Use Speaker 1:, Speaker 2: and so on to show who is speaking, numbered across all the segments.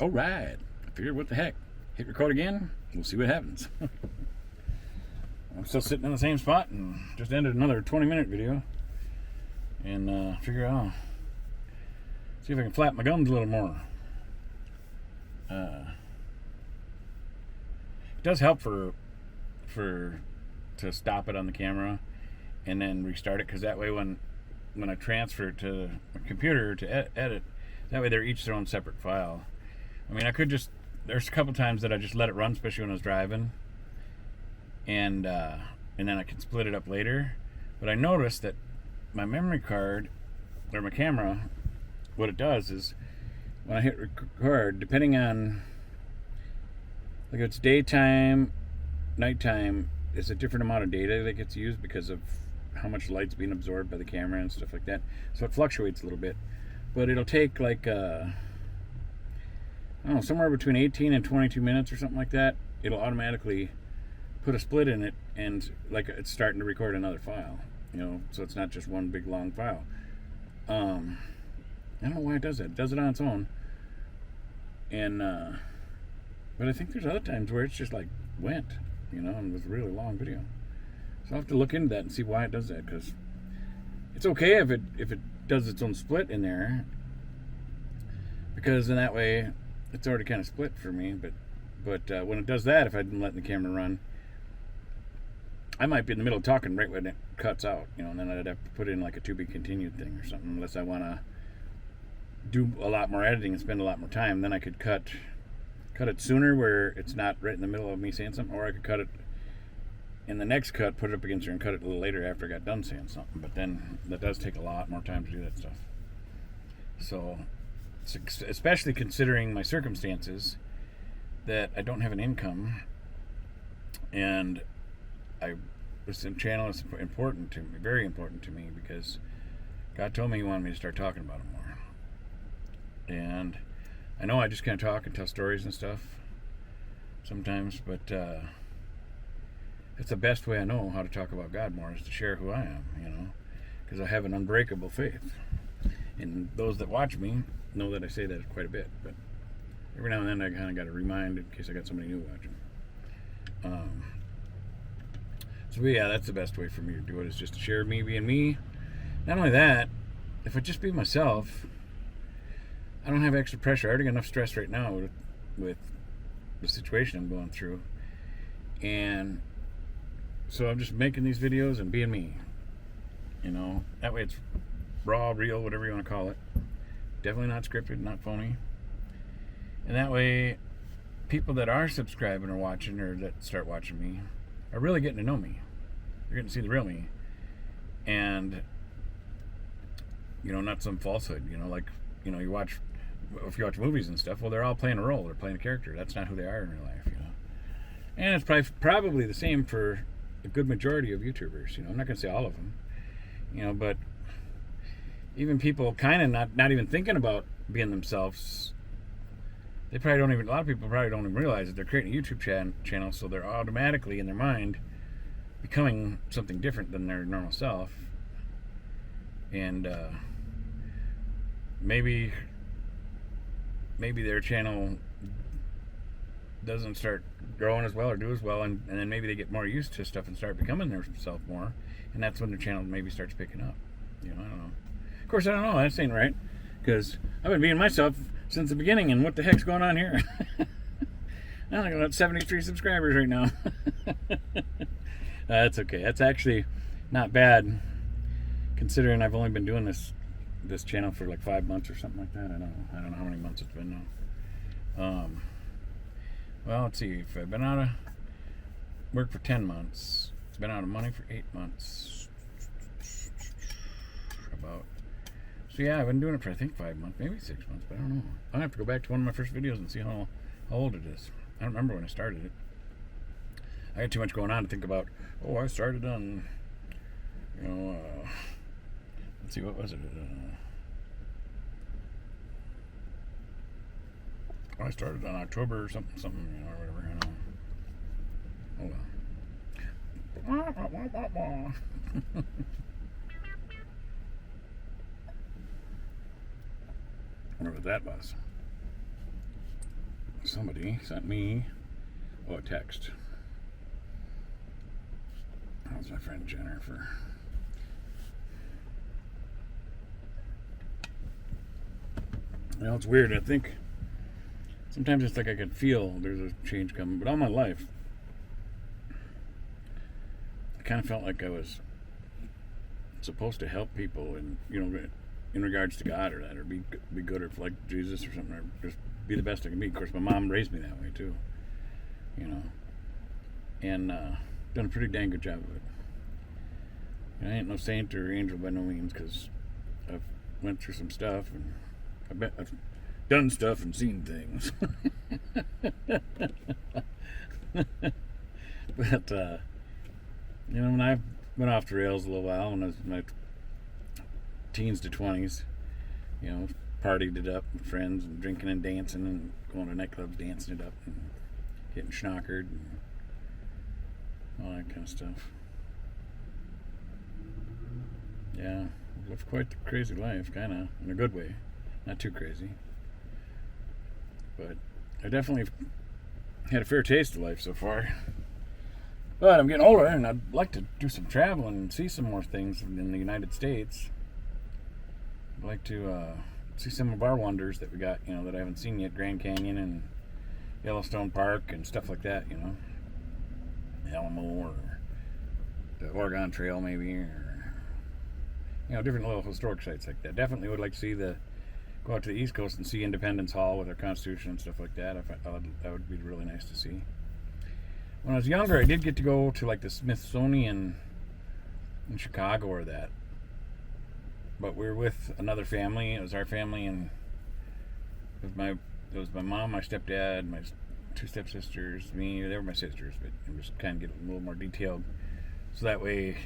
Speaker 1: All right. I figured, what the heck? Hit record again. We'll see what happens. I'm still sitting in the same spot and just ended another 20-minute video. And figure out, see if I can flap my gums a little more. It does help to stop it on the camera and then restart it, because that way when I transfer it to a computer to edit, that way they're each their own separate file. I mean, I could just, there's a couple times that I just let it run, especially when I was driving, and then I can split it up later. But I noticed that my memory card or my camera, what it does is when I hit record, depending on, like, if it's daytime, nighttime, it's a different amount of data that gets used because of how much light's being absorbed by the camera and stuff like that. So it fluctuates a little bit, but it'll take like I don't know, somewhere between 18 and 22 minutes or something like that. It'll automatically put a split in it, and like it's starting to record another file, you know, so it's not just one big long file. I don't know why it does that. It does it on its own. And but I think there's other times where it's just like went, you know, and it was a really long video. So I'll have to look into that and see why it does that, because it's okay if it does its own split in there, because in that way it's already kind of split for me. But when it does that, if I'd been letting the camera run, I might be in the middle of talking right when it cuts out, you know, and then I'd have to put in like a to be continued thing or something, unless I want to do a lot more editing and spend a lot more time. Then I could cut it sooner, where it's not right in the middle of me saying something, or I could cut it in the next cut, put it up against her, and cut it a little later after I got done saying something. But then that does take a lot more time to do that stuff. So, especially considering my circumstances, that I don't have an income, and this channel is important to me, very important to me, because God told me He wanted me to start talking about it more. And I know I just kind of talk and tell stories and stuff sometimes, but it's the best way I know how to talk about God more, is to share who I am, you know, because I have an unbreakable faith. And those that watch me know that I say that quite a bit, but every now and then I kind of got to remind in case I got somebody new watching. So yeah, that's the best way for me to do it, is just to share me being me. Not only that, if I just be myself, I don't have extra pressure. I already got enough stress right now with the situation I'm going through, and so I'm just making these videos and being me, you know. That way it's raw, real, whatever you want to call it. Definitely not scripted, not phony. And that way people that are subscribing or watching, or that start watching me, are really getting to know me. They're getting to see the real me, and, you know, not some falsehood. You know, like, you know, if you watch movies and stuff, well, they're all playing a role, they're playing a character. That's not who they are in real life, you know. And it's probably the same for a good majority of YouTubers. You know, I'm not going to say all of them, you know, but even people kind of not even thinking about being themselves, they probably don't even, a lot of people probably don't even realize that they're creating a YouTube channel, so they're automatically in their mind becoming something different than their normal self. And maybe their channel doesn't start growing as well or do as well, and then maybe they get more used to stuff and start becoming their self more, and that's when their channel maybe starts picking up. You know, I don't know. Of course, I don't know. That ain't right, because I've been being myself since the beginning, and what the heck's going on here? I got 73 subscribers right now. That's okay. That's actually not bad, considering I've only been doing this channel for like 5 months or something like that. I don't know how many months it's been now. Well, let's see. If I've been out of work for 10 months, it's been out of money for 8 months. So yeah, I've been doing it for, I think, 5 months, maybe 6 months, but I don't know. I'll have to go back to one of my first videos and see how old it is. I don't remember when I started it. I had too much going on to think about, oh, I started on, you know, let's see, what was it? I started on October or something, you know, or whatever, you know. Oh well. Whatever that was. Somebody sent me a text. That was my friend Jennifer. It's weird. I think sometimes it's like I can feel there's a change coming, but all my life, I kind of felt like I was supposed to help people, and in regards to God or that, or be good, or like Jesus or something, or just be the best I can be. Of course, my mom raised me that way too, and done a pretty dang good job of it. I ain't no saint or angel by no means, because I've went through some stuff, and I've done stuff and seen things. But when I went off the rails a little while when I was in my teens to 20s, partied it up with friends and drinking and dancing and going to nightclubs, dancing it up and getting schnockered and all that kind of stuff. Yeah, lived quite the crazy life, kind of, in a good way. Not too crazy. But I definitely had a fair taste of life so far. But I'm getting older, and I'd like to do some traveling and see some more things in the United States. I'd like to see some of our wonders that we got, that I haven't seen yet. Grand Canyon and Yellowstone Park and stuff like that, Alamo or the Oregon Trail maybe, or different little historic sites like that. Definitely would like to see go out to the East Coast and see Independence Hall with our Constitution and stuff like that. That would be really nice to see. When I was younger, I did get to go to like the Smithsonian in Chicago or that. But we were with another family. It was our family, and it was my mom, my stepdad, my two stepsisters, me. They were my sisters, but it was kind of get a little more detailed, so that way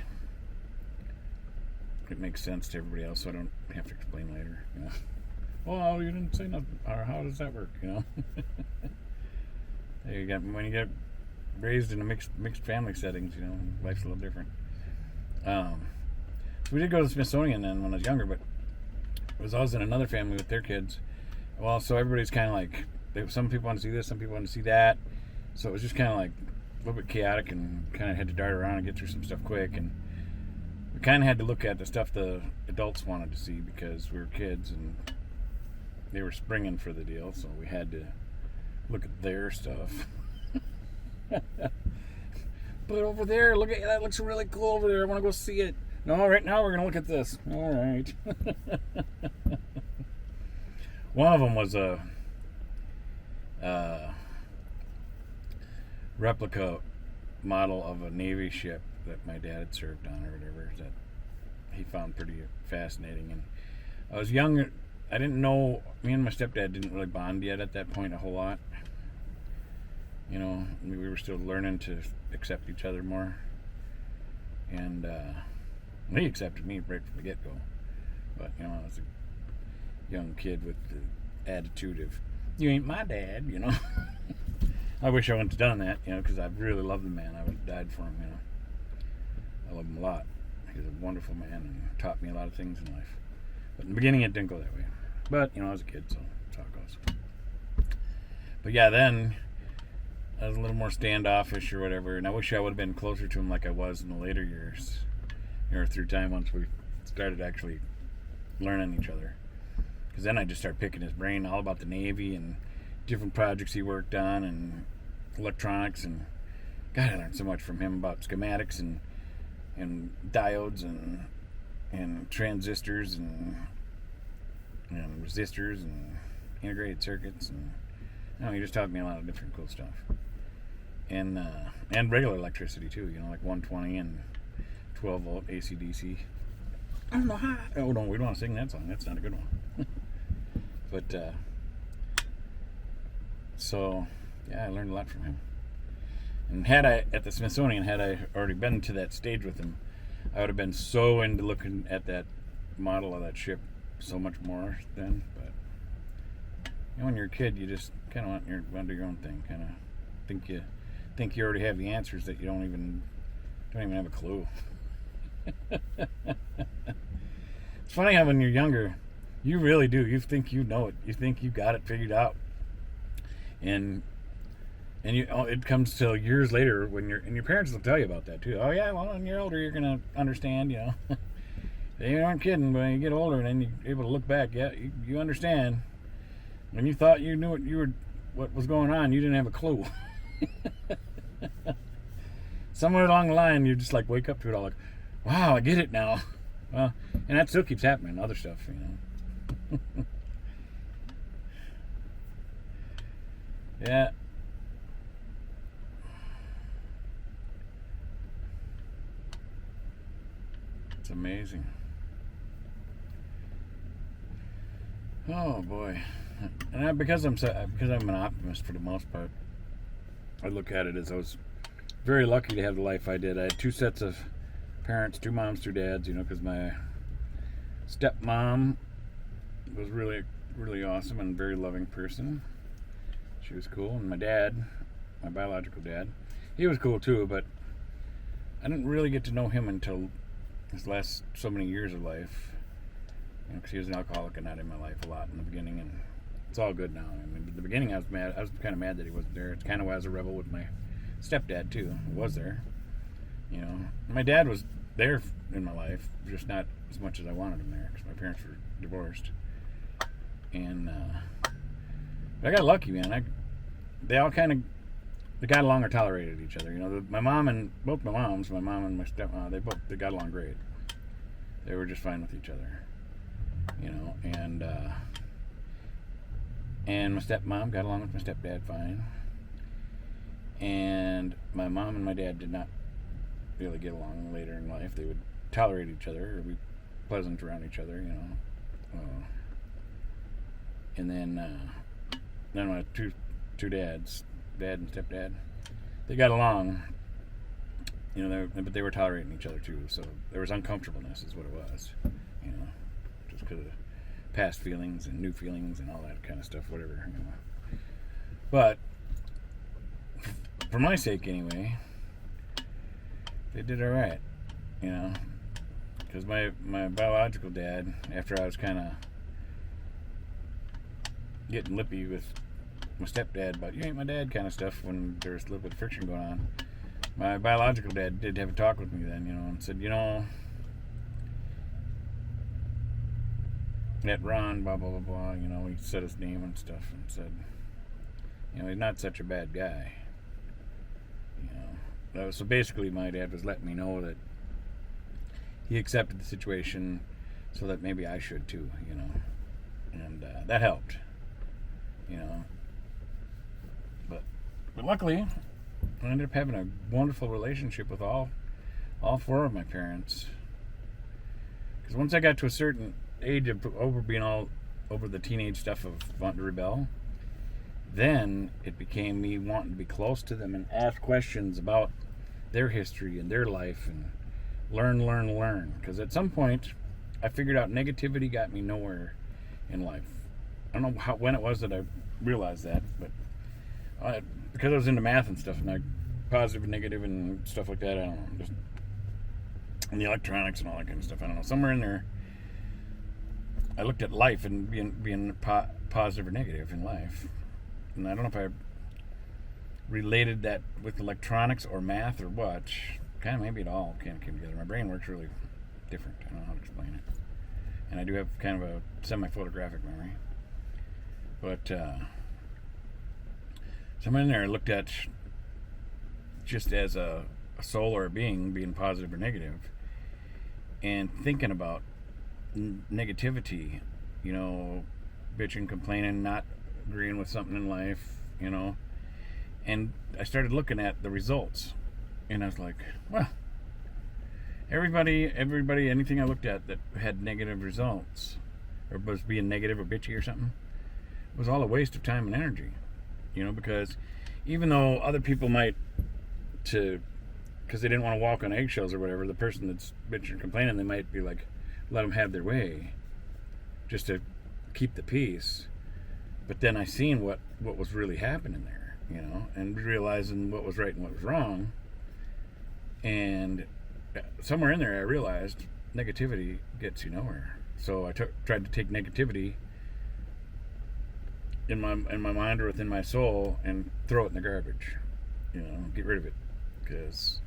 Speaker 1: it makes sense to everybody else, so I don't have to explain later. Well, you didn't say nothing. Or how does that work? When you get raised in a mixed family settings, life's a little different. So we did go to the Smithsonian then when I was younger, but it was always in another family with their kids. Well, so everybody's kind of like, some people want to see this, some people want to see that. So it was just kind of like a little bit chaotic, and kind of had to dart around and get through some stuff quick. And we kind of had to look at the stuff the adults wanted to see because we were kids and they were springing for the deal. So we had to look at their stuff. But over there, look at that, looks really cool over there. I want to go see it. No, right now we're going to look at this. All right. One of them was a replica model of a Navy ship that my dad had served on or whatever that he found pretty fascinating. And I was young. I didn't know, me and my stepdad didn't really bond yet at that point a whole lot. We were still learning to accept each other more. And he accepted me right from the get-go. But, I was a young kid with the attitude of, you ain't my dad, I wish I wouldn't have done that, because I really love the man. I would have died for him, I love him a lot. He's a wonderful man and taught me a lot of things in life. But in the beginning, it didn't go that way. But, I was a kid, so that's how it goes. But yeah, then I was a little more standoffish or whatever, and I wish I would have been closer to him like I was in the later years, through time once we started actually learning each other. Because then I just started picking his brain all about the Navy and different projects he worked on and electronics, and God, I learned so much from him about schematics and diodes and transistors and resistors and integrated circuits, and he just taught me a lot of different cool stuff. And regular electricity too, like 120 and 12 volt AC/DC. I don't know how. Oh no, we don't want to sing that song. That's not a good one. But so yeah, I learned a lot from him. And had I at the Smithsonian, had I already been to that stage with him, I would have been so into looking at that model of that ship so much more then. But when you're a kid, you just kind of want to do your own thing. Kind of think you already have the answers that you don't even have a clue. It's funny how when you're younger, you really do. You think you know it. You think you got it figured out. and it comes till years later when your parents will tell you about that too. Oh yeah, well when you're older you're gonna understand, They aren't kidding. When you get older and then you're able to look back, yeah, you understand. When you thought you knew what was going on, you didn't have a clue. Somewhere along the line, you just like wake up to it all like, wow, I get it now. Well, and that still keeps happening. Other stuff, Yeah. It's amazing. Oh boy. And because I'm an optimist for the most part, I look at it as I was very lucky to have the life I did. I had two sets of parents, two moms, two dads. Because my stepmom was really, really awesome and a very loving person. She was cool, and my dad, my biological dad, he was cool too. But I didn't really get to know him until his last so many years of life. Because he was an alcoholic and not in my life a lot in the beginning, and it's all good now. I mean, at the beginning I was mad. I was kind of mad that he wasn't there. It's kind of why I was a rebel with my stepdad too. He was there, My dad was there in my life, just not as much as I wanted him there because my parents were divorced. And but I got lucky, man. They all kind of got along or tolerated each other. My mom and both my moms, my mom and my stepmom, they got along great. They were just fine with each other. And my stepmom got along with my stepdad fine. And my mom and my dad did not really get along later in life. They would tolerate each other or be pleasant around each other, and then my two dads, dad and stepdad, they got along, but they were tolerating each other too. So there was uncomfortableness, is what it was, just because of past feelings and new feelings and all that kind of stuff, whatever. But for my sake, anyway, they did all right, because my biological dad, after I was kind of getting lippy with my stepdad about you ain't my dad kind of stuff when there was a little bit of friction going on, my biological dad did have a talk with me then, and said, that Ron, blah, blah, blah, blah, he said his name and stuff and said, he's not such a bad guy. So basically my dad was letting me know that he accepted the situation so that maybe I should too, and that helped, But luckily, I ended up having a wonderful relationship with all four of my parents. Because once I got to a certain age of being all over the teenage stuff of wanting to rebel, then it became me wanting to be close to them and ask questions about their history and their life and learn. Because at some point, I figured out negativity got me nowhere in life. I don't know when it was that I realized that, but because I was into math and stuff, and like positive and negative and stuff like that, I don't know, just and the electronics and all that kind of stuff. I don't know. Somewhere in there, I looked at life and being positive or negative in life, and I don't know if I related that with electronics or math or what. Kind of maybe it all kind of came together. My brain works really different. I don't know how to explain it, and I do have kind of a semi-photographic memory, but. Somewhere in there I looked at just as a soul or a being positive or negative, and thinking about negativity, bitching, complaining, not agreeing with something in life, and I started looking at the results, and I was like, well, everybody, anything I looked at that had negative results or was being negative or bitchy or something was all a waste of time and energy. Because even though other people might, because they didn't want to walk on eggshells or whatever, the person that's bitching and complaining, they might be like, let them have their way, just to keep the peace. But then I seen what was really happening there, and realizing what was right and what was wrong. And somewhere in there, I realized negativity gets you nowhere. So I tried to take negativity in my mind or within my soul and throw it in the garbage. Get rid of it because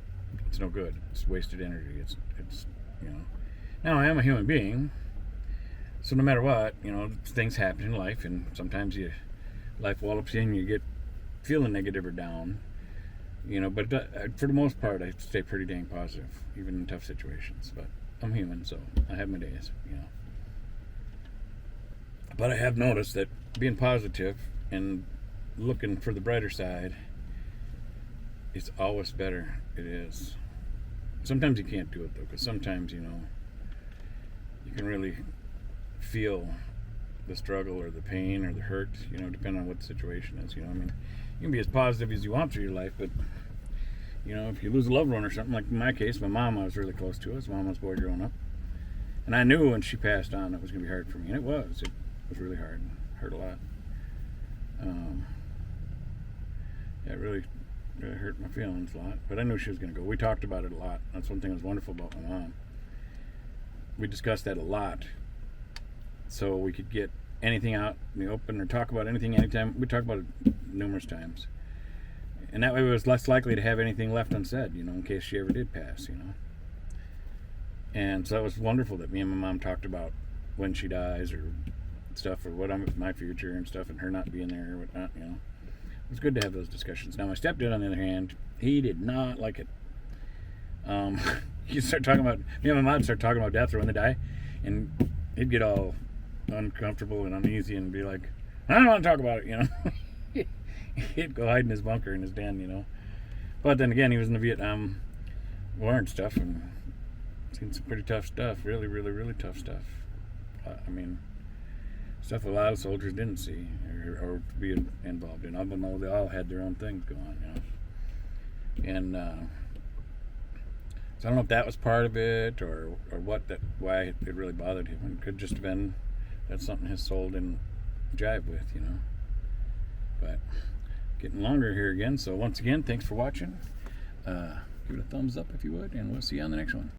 Speaker 1: it's no good. It's wasted energy. It's Now I am a human being, so no matter what, things happen in life, and sometimes life wallops you and you get feeling negative or down. But for the most part, I stay pretty dang positive, even in tough situations. But I'm human, so I have my days. But I have noticed that being positive and looking for the brighter side is always better. It is. Sometimes you can't do it though, because sometimes you can really feel the struggle or the pain or the hurt. Depending on what the situation is. You can be as positive as you want through your life, but if you lose a loved one or something, like in my case, my mom, I was really close to. I was my mama's boy growing up, and I knew when she passed on it was going to be hard for me, and it was. It was really hard. It hurt a lot. It really hurt my feelings a lot. But I knew she was going to go. We talked about it a lot. That's one thing that was wonderful about my mom. We discussed that a lot, so we could get anything out in the open or talk about anything anytime. We talked about it numerous times. And that way it was less likely to have anything left unsaid, in case she ever did pass, And so that was wonderful that me and my mom talked about when she dies or stuff, or what my future and stuff, and her not being there or whatnot, It was good to have those discussions. Now my stepdad, on the other hand, he did not like it. Me and my mom start talking about death or when they die, and he'd get all uncomfortable and uneasy and be like, I don't want to talk about it, He'd go hide in his bunker in his den, But then again, he was in the Vietnam War and stuff, and seen some pretty tough stuff. Really, really, really tough stuff. Stuff a lot of soldiers didn't see or be involved in. Even though they all had their own things going on, And so I don't know if that was part of it or why it really bothered him. It could just have been that's something his soul didn't jive with, But getting longer here again. So once again, thanks for watching. Give it a thumbs up if you would, and we'll see you on the next one.